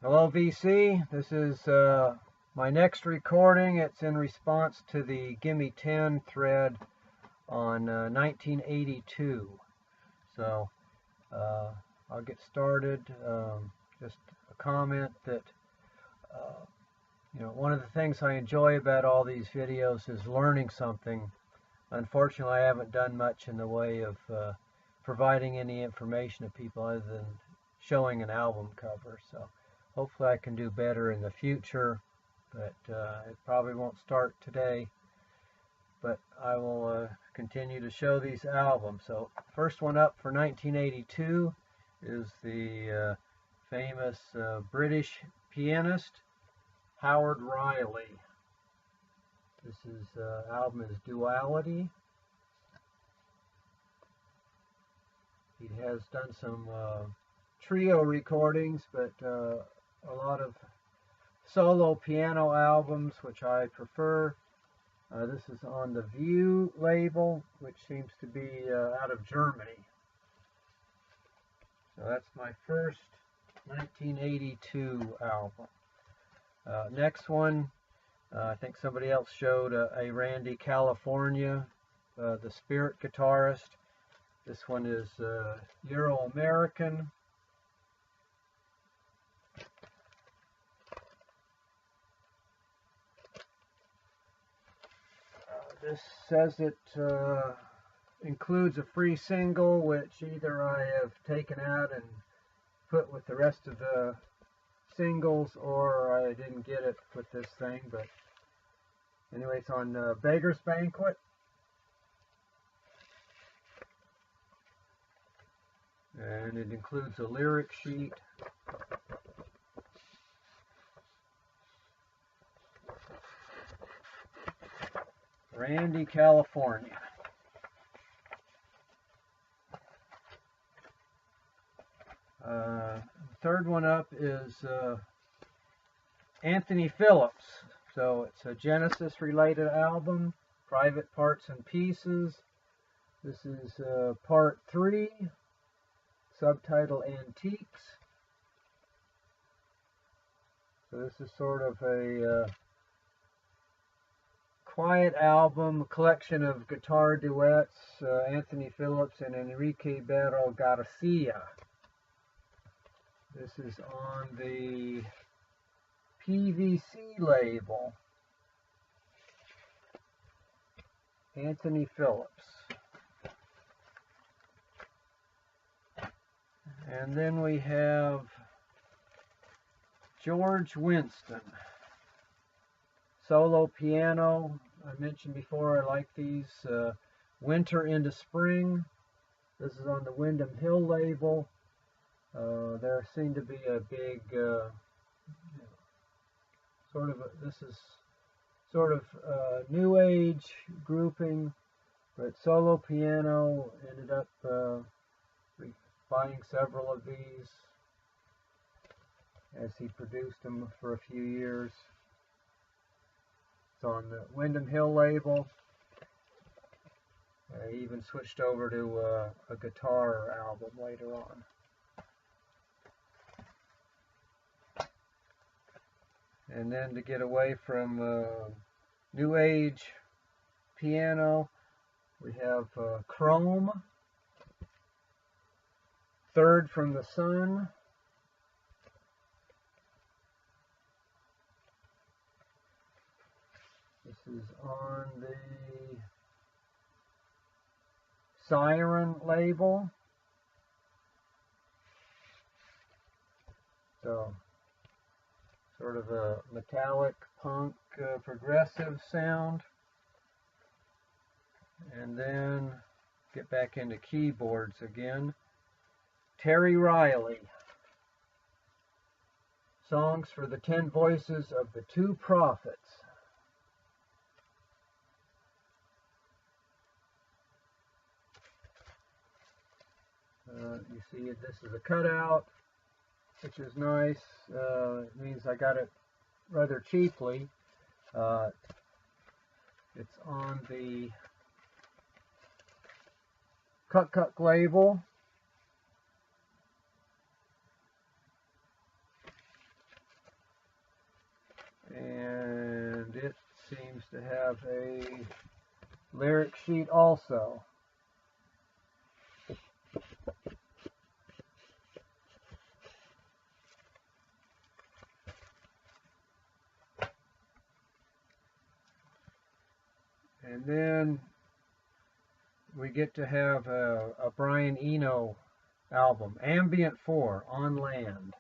Hello VC, this is my next recording. It's in response to the Gimme 10 thread on 1982. So I'll get started. Just a comment that one of the things I enjoy about all these videos is learning something. Unfortunately, I haven't done much in the way of providing any information to people other than showing an album cover. So hopefully I can do better in the future, but it probably won't start today. But I will continue to show these albums. So first one up for 1982 is the famous British pianist Howard Riley. This album is Duality. He has done some trio recordings, but a lot of solo piano albums, which I prefer. This is on the View label, which seems to be out of Germany. So that's my first 1982 album. Next one, I think somebody else showed a Randy California, the Spirit guitarist. This one is Euro-American. This says it includes a free single, which either I have taken out and put with the rest of the singles, or I didn't get it with this thing. But anyway, it's on Beggar's Banquet. And it includes a lyric sheet. Randy California. Third one up is Anthony Phillips. So it's a Genesis related album, Private Parts and Pieces. This is part 3, subtitle Antiques. So this is sort of a quiet album, a collection of guitar duets, Anthony Phillips and Enrique Berro Garcia. This is on the PVC label, Anthony Phillips. And then we have George Winston, solo piano. I mentioned before I like these. Winter into Spring. This is on the Windham Hill label. There seemed to be a big this is sort of new age grouping, but solo piano. Ended up buying several of these as he produced them for a few years. It's on the Windham Hill label. I even switched over to a guitar album later on. And then to get away from new age piano, we have Chrome, Third from the Sun. This is on the Siren label. So sort of a metallic punk progressive sound. And then get back into keyboards again. Terry Riley. Songs for the 10 Voices of the Two Prophets. You see this is a cutout, which is nice. It means I got it rather cheaply. It's on the Cuck label. And it seems to have a lyric sheet also. And then we get to have a Brian Eno album, Ambient 4, On Land.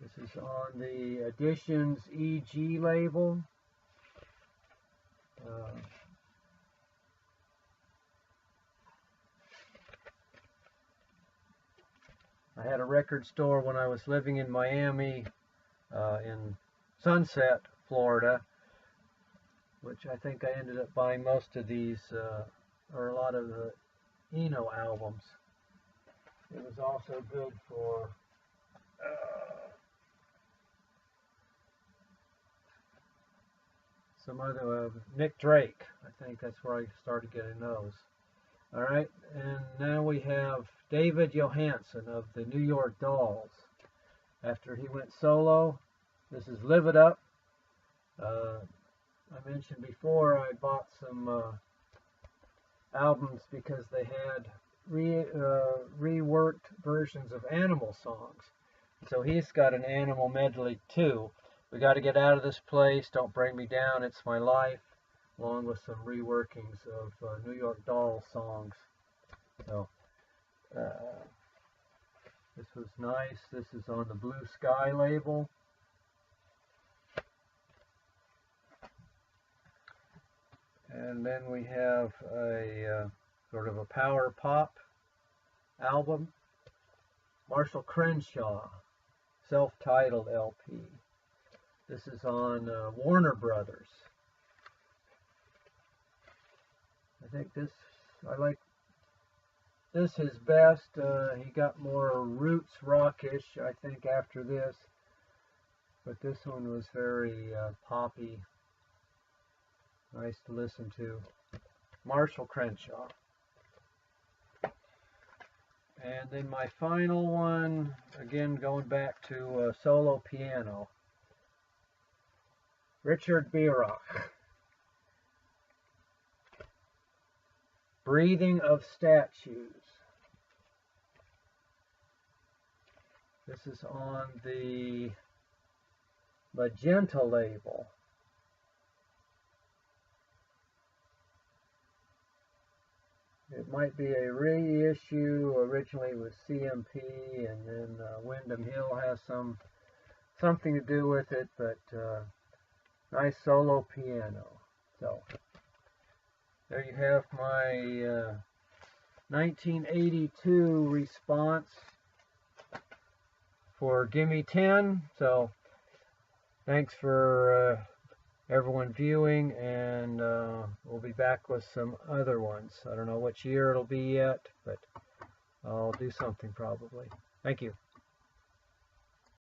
This is on the Editions EG label. I had a record store when I was living in Miami, in Sunset, Florida, which I think I ended up buying most of these, or a lot of the Eno albums. It was also good for some other, Nick Drake. I think that's where I started getting those. All right, and now we have David Johansen of the New York Dolls. After he went solo, this is Live It Up. I mentioned before I bought some albums because they had reworked versions of Animal songs. So he's got an Animal medley too. We got to get out of this place, Don't Bring Me Down, It's My Life, along with some reworkings of New York Dolls songs. So this was nice. This is on the Blue Sky label. And then we have a sort of a power pop album, Marshall Crenshaw, self-titled LP. This is on Warner Brothers. I think I like this his best. He got more roots rockish, I think, after this. But this one was very poppy. Nice to listen to. Marshall Crenshaw. And then my final one, again going back to solo piano. Richard Beirach. Breathing of Statues. This is on the Magenta label. It might be a reissue. Originally with CMP, and then Windham Hill has something to do with it, but nice solo piano. So there you have my 1982 response for Gimme 10. So thanks for everyone viewing, and we'll be back with some other ones. I don't know which year it'll be yet, but I'll do something probably. Thank you.